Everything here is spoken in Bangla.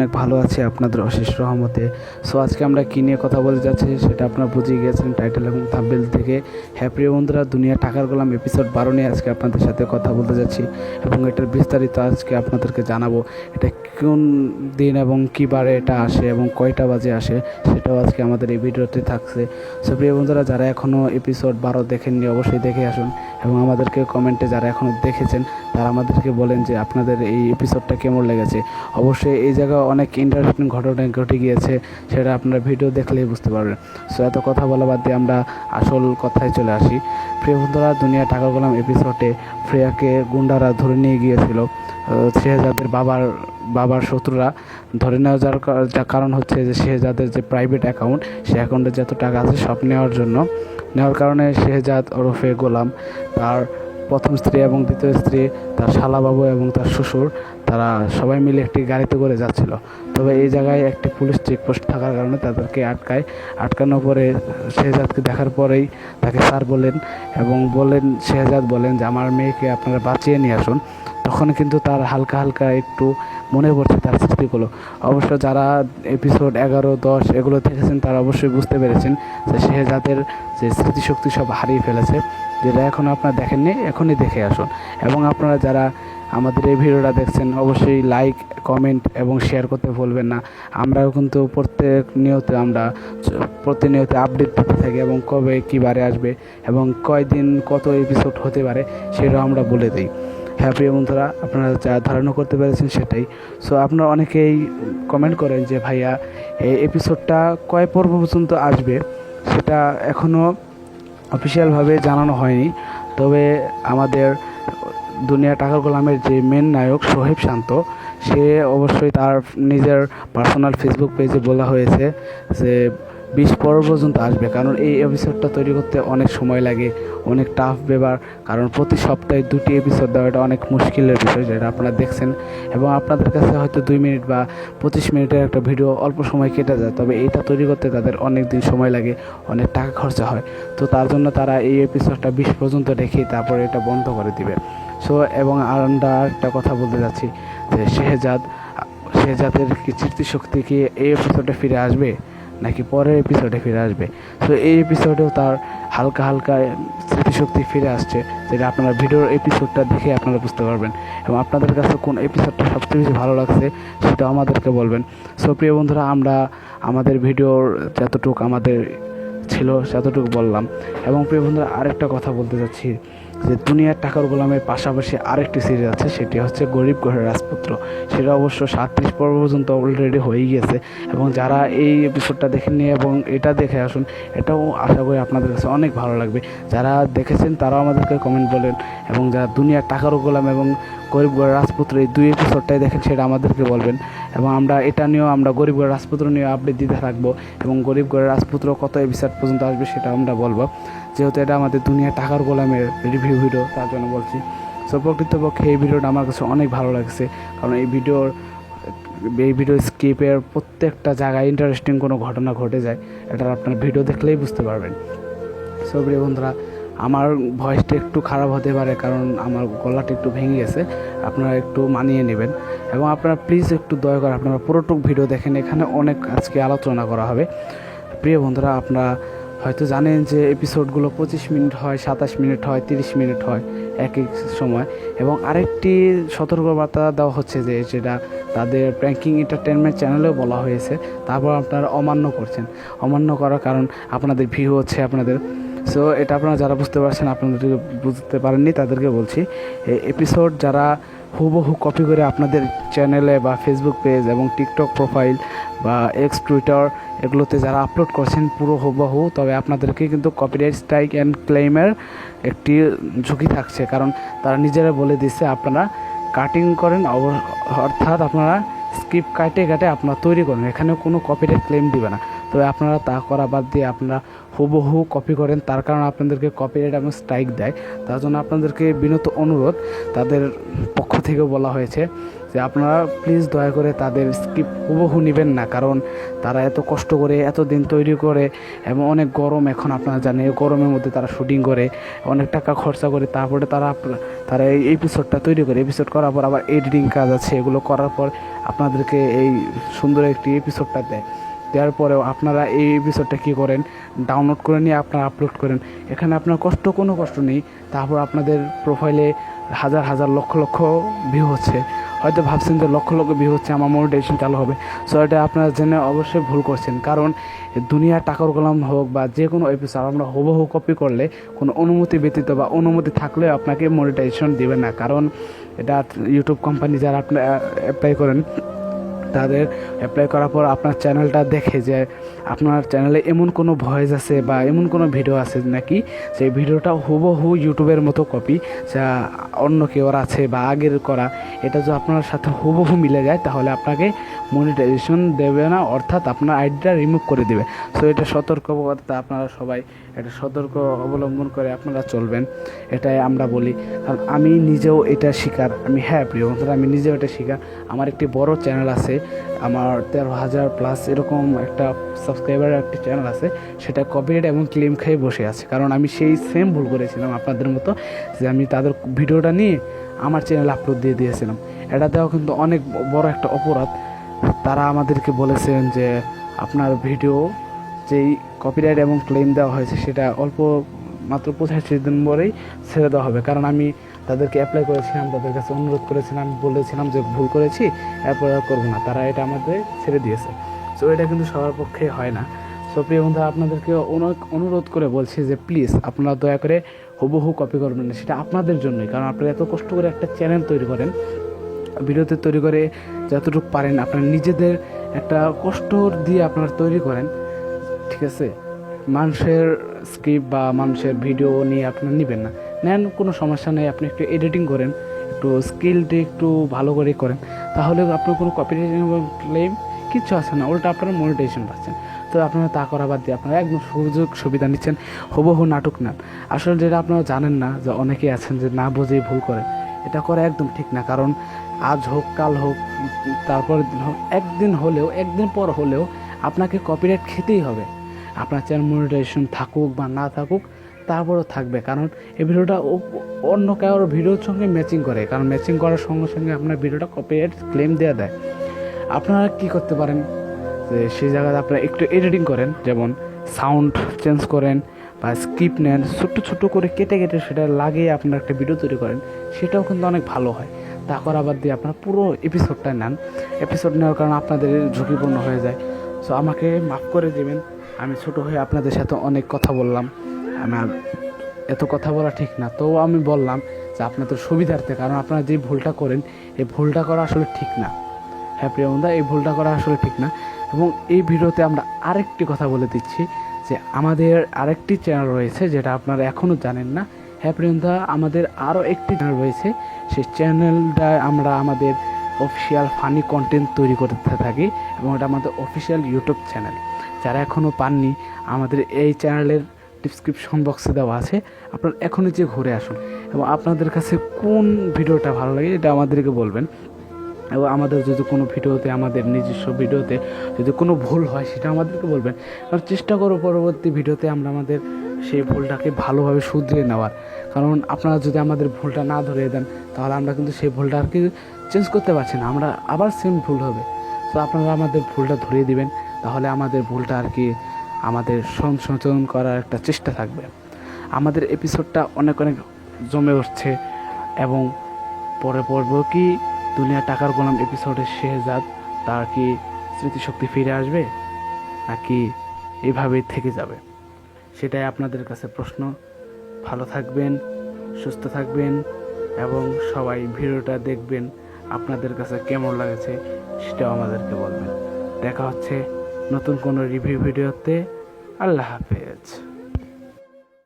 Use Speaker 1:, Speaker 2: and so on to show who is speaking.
Speaker 1: অনেক ভালো আছি আপনাদের অশেষ রহমতে। সো আজকে আমরা কী নিয়ে কথা বলতে যাচ্ছি সেটা আপনারা বুঝে গিয়েছেন টাইটেল এবং থাম্বনেল থেকে। হ্যাঁ প্রিয় বন্ধুরা, দুনিয়া টাকার গোলাম এপিসোড 12 নিয়ে আজকে আপনাদের সাথে কথা বলতে যাচ্ছি এবং এটার বিস্তারিত আজকে আপনাদেরকে জানাবো। এটা কোন দিন এবং কী বারে এটা আসে এবং কয়টা বাজে আসে সেটাও আজকে আমাদের এই ভিডিওতে থাকছে। সো প্রিয় বন্ধুরা, যারা এখনও এপিসোড 12 দেখেননি অবশ্যই দেখে আসুন এবং আমাদেরকে কমেন্টে যারা এখনও দেখেছেন তারা আমাদেরকে বলেন যে আপনাদের এই এপিসোডটা কেমন লেগেছে। অবশ্যই এই জায়গায় অনেক ইন্টারেস্টিং ঘটনা ঘটে গিয়েছে, সেটা আপনারা ভিডিও দেখলেই বুঝতে পারবেন। সো এত কথা বলা বাদ দিয়ে আমরা আসল কথায় চলে আসি। প্রিয় বন্ধুরা, দুনিয়া টাকা গোলাম এপিসোডে ফ্রেয়াকে গুন্ডারা ধরে নিয়ে গিয়েছিল। শেহজাদের বাবার শত্রুরা ধরে যার কারণ হচ্ছে যে শেহজাদের যে প্রাইভেট অ্যাকাউন্ট, সে অ্যাকাউন্টে যত টাকা আছে সব নেওয়ার কারণে শেহজাদ ওরফে গোলাম, তার প্রথম স্ত্রী এবং দ্বিতীয় স্ত্রী, তার শালাবাবু এবং তার শ্বশুর, তারা সবাই মিলে একটি গাড়িতে করে যাচ্ছিল। তবে এই জায়গায় একটি পুলিশ চেকপোস্ট থাকার কারণে তাদেরকে আটকানোর পরে শেহজাদকে দেখার পরেই তাকে স্যার বলেন এবং শেহজাদ বলেন যে আমার মেয়েকে আপনারা বাঁচিয়ে নিয়ে আসুন। তখন কিন্তু তার হালকা হালকা একটু মনে পড়ছে তার স্মৃতিগুলো। অবশ্য যারা এপিসোড 11, 10 এগুলো দেখেছেন তারা অবশ্যই বুঝতে পেরেছেন যে শেহজাদের যে স্মৃতিশক্তি সব হারিয়ে ফেলেছে। যেটা এখনও আপনারা দেখেননি, এখনই দেখে আসুন। এবং আপনারা যারা আমাদের এই ভিডিওটা দেখছেন অবশ্যই লাইক, কমেন্ট এবং শেয়ার করতে ভুলবেন না। আমরাও কিন্তু প্রতিনিয়ত আপডেট দিতে থাকি এবং কবে কী বারে আসবে এবং কয়দিন কত এপিসোড হতে পারে সেটাও আমরা বলে দিই। হ্যাঁ প্রিয় বন্ধুরা, আপনারা যা ধারণা করতে পেরেছেন সেটাই। সো আপনারা অনেকেই কমেন্ট করেন যে ভাইয়া এই এপিসোডটা কয় পর্ব পর্যন্ত আসবে সেটা এখনও অফিসিয়ালভাবে জানানো হয়নি। তবে আমাদের দুনিয়া টাকার গোলামের যে মেন নায়ক সোহেব শান্ত, সে অবশ্যই তার নিজের পার্সোনাল ফেসবুক পেজে বলা হয়েছে যে 20 পর্ব পর্যন্ত আসবে। কারণ এই এপিসোডটা তৈরি করতে অনেক সময় লাগে, অনেক টাফ ব্যাপার। কারণ প্রতি সপ্তাহে 2টি এপিসোড দেওয়া এটা অনেক মুশকিলের বিষয়, যেটা আপনারা দেখছেন। এবং আপনাদের কাছে হয়তো 2 মিনিট বা 25 মিনিটের একটা ভিডিও অল্প সময় কেটে যায়, তবে এইটা তৈরি করতে তাদের অনেক দিন সময় লাগে, অনেক টাকা খরচা হয়। তো তার জন্য তারা এই এপিসোডটা 20 পর্যন্ত রেখে তারপরে এটা বন্ধ করে দিবে। সো এবং আমরা একটা কথা বলতে যাচ্ছি যে শেহজাদের কি স্মৃতিশক্তি কি এই এপিসোডে ফিরে আসবে নাকি পরের এপিসোডে ফিরে আসবে। তো এই এপিসোডেও তার হালকা হালকা স্মৃতিশক্তি ফিরে আসছে, যেটা আপনারা ভিডিওর এপিসোডটা দেখে আপনারা বুঝতে পারবেন। এবং আপনাদের কাছে কোন এপিসোডটা সবচেয়ে বেশি ভালো লাগছে সেটা আমাদেরকে বলবেন। সো প্রিয় বন্ধুরা, আমরা আমাদের ভিডিওর যতটুকু আমাদের ছিল ততটুকু বললাম। এবং প্রিয় বন্ধুরা, আরেকটা কথা বলতে চাচ্ছি যে দুনিয়ার টাকার গোলামের পাশাপাশি আরেকটি সিরিজ আছে, সেটি হচ্ছে গরিব ঘরের রাজপুত্র। সেটা অবশ্য 37 পর্ব পর্যন্ত অলরেডি হয়ে গিয়েছে। এবং যারা এই এপিসোডটা দেখেননি এবং এটা দেখে আসুন, এটাও আশা করি আপনাদের কাছে অনেক ভালো লাগবে। যারা দেখেছেন তারাও আমাদেরকে কমেন্ট বলেন এবং যারা দুনিয়ার টাকার গোলাম এবং গরিব ঘরের রাজপুত্র এই 2 এপিসোডটাই দেখেন সেটা আমাদেরকে বলবেন। এবং আমরা এটা নিয়েও আমরা গরিব ঘরের রাজপুত্র নিয়ে আপডেট দিতে থাকবো এবং গরিব ঘরের রাজপুত্র কত এপিসোড পর্যন্ত আসবে সেটা আমরা বলবো, যেহেতু এটা আমাদের দুনিয়া টাকার গোলামের রিভিউ ভিডিও, তার জন্য বলছি। সো প্রকৃতপক্ষে এই ভিডিওটা আমার কাছে অনেক ভালো লাগছে, কারণ এই ভিডিও স্কিপের প্রত্যেকটা জায়গায় ইন্টারেস্টিং কোনো ঘটনা ঘটে যায়, এটা আপনার ভিডিও দেখলেই বুঝতে পারবেন। সো প্রিয় বন্ধুরা, আমার ভয়েসটা একটু খারাপ হতে পারে কারণ আমার গলাটা একটু ভেঙে গেছে, আপনারা একটু মানিয়ে নেবেন। এবং আপনারা প্লিজ একটু দয়া করে আপনারা পুরোটুক ভিডিও দেখেন, এখানে অনেক আজকে আলোচনা করা হবে। প্রিয় বন্ধুরা, আপনারা হয়তো জানেন যে এপিসোডগুলো 25 মিনিট হয়, 27 মিনিট হয়, 30 মিনিট হয় এক এক সময়। এবং আরেকটি সতর্কবার্তা দেওয়া হচ্ছে যে যেটা তাদের প্র্যাঙ্কিং এন্টারটেনমেন্ট চ্যানেলেও বলা হয়েছে, তারপর আপনারা অমান্য করার কারণ আপনাদের ভিউ হচ্ছে আপনাদের। সো এটা আপনারা যারা বুঝতে পারছেন, আপনাদের বুঝতে পারেননি তাদেরকে বলছি, এই এপিসোড যারা হুবহু কপি করে আপনাদের চ্যানেলে বা ফেসবুক পেজ এবং টিকটক প্রোফাইল বা এক্স টুইটার এগুলোতে যারা আপলোড করছেন পুরো হুবহু, তবে আপনাদেরকে কিন্তু কপিরাইট স্ট্রাইক অ্যান্ড ক্লেইমের একটি ঝুঁকি থাকছে। কারণ তারা নিজেরা বলে দিচ্ছে আপনারা কাটিং করেন, অর্থাৎ আপনারা স্ক্রিপ্ট কাটে আপনারা তৈরি করেন, এখানে কোনো কপিরাইট ক্লেম দিবে না। তবে আপনারা তা করা বাদ দিয়ে আপনারা হুবহু কপি করেন, তার কারণে আপনাদেরকে কপিরাইট এবং স্ট্রাইক দেয়। তার জন্য আপনাদেরকে বিনত অনুরোধ, তাদের পক্ষ থেকে বলা হয়েছে যে আপনারা প্লিজ দয়া করে তাদের স্ক্রিপ্ট হুবহু নেবেন না, কারণ তারা এত কষ্ট করে এত দিন তৈরি করে এবং অনেক গরম, এখন আপনারা জানেন এই গরমের মধ্যে তারা শুটিং করে অনেক টাকা খরচা করে, তারপরে তারা এই এপিসোডটা তৈরি করে, এপিসোড করার পর আবার এডিটিং কাজ আছে, এগুলো করার পর আপনাদেরকে এই সুন্দর একটি এপিসোডটা দেওয়ার পরেও আপনারা এই এপিসোডটা কী করেন, ডাউনলোড করে নিয়ে আপনারা আপলোড করেন। এখানে আপনার কোনো কষ্ট নেই, তারপর আপনাদের প্রোফাইলে হাজার হাজার লক্ষ লক্ষ ভিউ হচ্ছে। হয়তো ভাবছেন যে লক্ষ লক্ষ ভিউ হচ্ছে, আমার মনিটাইজেশন চালু হবে। সো এটা আপনারা জেনে অবশ্যই ভুল করছেন, কারণ দুনিয়ার টাকার গোলাম হোক বা যে কোনো এপিসোড আমরা হুবহু কপি করলে কোনো অনুমতি ব্যতীত বা অনুমতি থাকলেও আপনাকে মনিটাইজেশন দেবে না, কারণ এটা ইউটিউব কোম্পানি যারা আপনি অ্যাপ্লাই করেন তাদের অ্যাপ্লাই করার পর আপনার চ্যানেলটা দেখে যে আপনার চ্যানেলে এমন কোনো ভয়েস আছে বা এমন কোনো ভিডিও আছে নাকি সেই ভিডিওটা হুবহু ইউটিউবের মতো কপি, যা অন্য কেউ আছে বা আগের করা, এটা যদি আপনার সাথে হুবহু মিলে যায় তাহলে আপনাকে মনিটাইজেশন দেবে না, অর্থাৎ আপনার আইডিটা রিমুভ করে দেবে। সো এটা সতর্কবার্তা, আপনারা সবাই এটা সতর্ক অবলম্বন করে আপনারা চলবেন, এটাই আমরা বলি। কারণ আমি নিজেও এটা শিকার, প্রিয় বন্ধুরা, আমি নিজেও এটা শিকার। আমার একটি বড় চ্যানেল আছে, আমার 13,000 প্লাস এরকম একটা সাবস্ক্রাইবারের একটি চ্যানেল আছে, সেটা কপিরাইট এবং ক্লেম খেয়ে বসে আছে, কারণ আমি সেই সেম ভুল করেছিলাম আপনাদের মতো, যে আমি তাদের ভিডিওটা নিয়ে আমার চ্যানেলে আপলোড দিয়ে দিয়েছিলাম। এটা দেওয়া কিন্তু অনেক বড় একটা অপরাধ। তারা আমাদেরকে বলেছেন যে আপনার ভিডিও যেই কপিরাইট এবং ক্লেম দেওয়া হয়েছে সেটা মাত্র 85 দিন পরেই ছেড়ে দেওয়া হবে, কারণ আমি তাদেরকে অ্যাপ্লাই করেছিলাম, তাদের কাছে অনুরোধ করেছিলাম, বলেছিলাম যে ভুল করেছি, এরপর আর করবো না, তারা এটা আমাদের ছেড়ে দিয়েছে। সো এটা কিন্তু সবার পক্ষে হয় না। সো প্রিয় বন্ধু, আপনাদেরকে অনুরোধ করে বলছি যে প্লিজ আপনারা দয়া করে হুবহু কপি করবেন না, সেটা আপনাদের জন্যই, কারণ আপনারা এত কষ্ট করে একটা চ্যানেল তৈরি করেন, ভিডিওতে তৈরি করে যতটুকু পারেন আপনার নিজেদের একটা কষ্ট দিয়ে আপনারা তৈরি করেন, ঠিক আছে? মানুষের স্ক্রিপ্ট বা মানুষের ভিডিও নিয়ে আপনারা নেবেন না, নেন কোনো সমস্যা নেই, আপনি একটু এডিটিং করেন, একটু স্কিলটি একটু ভালো করে করেন, তাহলে আপনার কোনো কপিরাইট ক্লেম কিচ্ছু আসে না, উল্টা আপনারা মনিটাইজেশন পাচ্ছেন। তো আপনারা তা করা বাদ দিয়ে আপনারা একদম সুযোগ সুবিধা নিচ্ছেন, হুবহু নাটক নেন। আসলে যেটা আপনারা জানেন না, যে অনেকেই আছেন যে না বুঝেই ভুল করেন, এটা করা একদম ঠিক না, কারণ আজ হোক কাল হোক তারপরের দিন হোক, একদিন পর হলেও আপনাকে কপিরাইট খেতেই হবে। আপনার চ্যানেল মনিটাইজেশন থাকুক বা না থাকুক, তারপরেও থাকবে, কারণ এই ভিডিওটা অন্য কারোর ভিডিওর সঙ্গে ম্যাচিং করে, কারণ ম্যাচিং করার সঙ্গে সঙ্গে আপনার ভিডিওটা কপিরাইট ক্লেম দেওয়া দেয়। আপনারা কী করতে পারেন, যে সেই জায়গায় আপনারা একটু এডিটিং করেন, যেমন সাউন্ড চেঞ্জ করেন বা স্ক্রিপ্ট নেন, ছোট্ট করে কেটে সেটা লাগিয়ে আপনারা একটা ভিডিও তৈরি করেন, সেটাও কিন্তু অনেক ভালো হয়। তা করা বাদ দিয়ে আপনারা পুরো এপিসোডটা নেন, এপিসোড নেওয়ার কারণে আপনাদের ঝুঁকিপূর্ণ হয়ে যায়। সো আমাকে মাফ করে দেবেন, আমি ছোট হয়ে আপনাদের সাথে অনেক কথা বললাম, আমার এত কথা বলা ঠিক না, তো আমি বললাম যে আপনাদের সুবিধার্থে, কারণ আপনারা যে ভুলটা করেন এই ভুলটা করা আসলে ঠিক না। প্রিয় বন্ধু, এই ভুলটা করা আসলে ঠিক না। এবং এই ভিডিওতে আমরা আরেকটি কথা বলে দিচ্ছি, যে আমাদের আরেকটি চ্যানেল রয়েছে যেটা আপনারা এখনও জানেন না। প্রিয় বন্ধু, আমাদের আরও একটি চ্যানেল রয়েছে, সেই চ্যানেলটায় আমরা আমাদের অফিসিয়াল ফানি কন্টেন্ট তৈরি করতে থাকি, এবং এটা আমাদের অফিসিয়াল ইউটিউব চ্যানেল। যারা এখনও পাননি, আমাদের এই চ্যানেলের ডিসক্রিপশন বক্সে দেওয়া আছে, আপনারা এখনই যে ঘুরে আসুন, এবং আপনাদের কাছে কোন ভিডিওটা ভালো লাগে এটা আমাদেরকে বলবেন, এবং আমাদের যদি কোনো ভিডিওতে, আমাদের নিজস্ব ভিডিওতে যদি কোনো ভুল হয় সেটা আমাদেরকে বলবেন, কারণ চেষ্টা করব পরবর্তী ভিডিওতে আমরা আমাদের সেই ভুলটাকে ভালোভাবে শুধরিয়ে নেওয়ার। কারণ আপনারা যদি আমাদের ভুলটা না ধরিয়ে দেন, তাহলে আমরা কিন্তু সেই ভুলটা আর কি চেঞ্জ করতে পারছি না, আমরা আবার সেম ভুল হবে। তো আপনারা আমাদের ভুলটা ধরিয়ে দিবেন, তাহলে আমাদের ভুলটা আর কি আমাদের সংশোধন করার একটা চেষ্টা থাকবে। আমাদের এপিসোডটা অনেক জমে উঠছে, এবং পরব কি দুনিয়া টাকার গোলাম এপিসোডের শেহজাদ, তার কি স্মৃতিশক্তি ফিরে আসবে নাকি এভাবেই থেকে যাবে, সেটাই আপনাদের কাছে প্রশ্ন। ভালো থাকবেন, সুস্থ থাকবেন, এবং সবাই ভিডিওটা দেখবেন, আপনাদের কাছে কেমন লাগছে সেটাও আমাদেরকে বলবেন। দেখা হচ্ছে নতুন কোনো রিভিউ ভিডিওতে। আল্লাহ হাফেজ।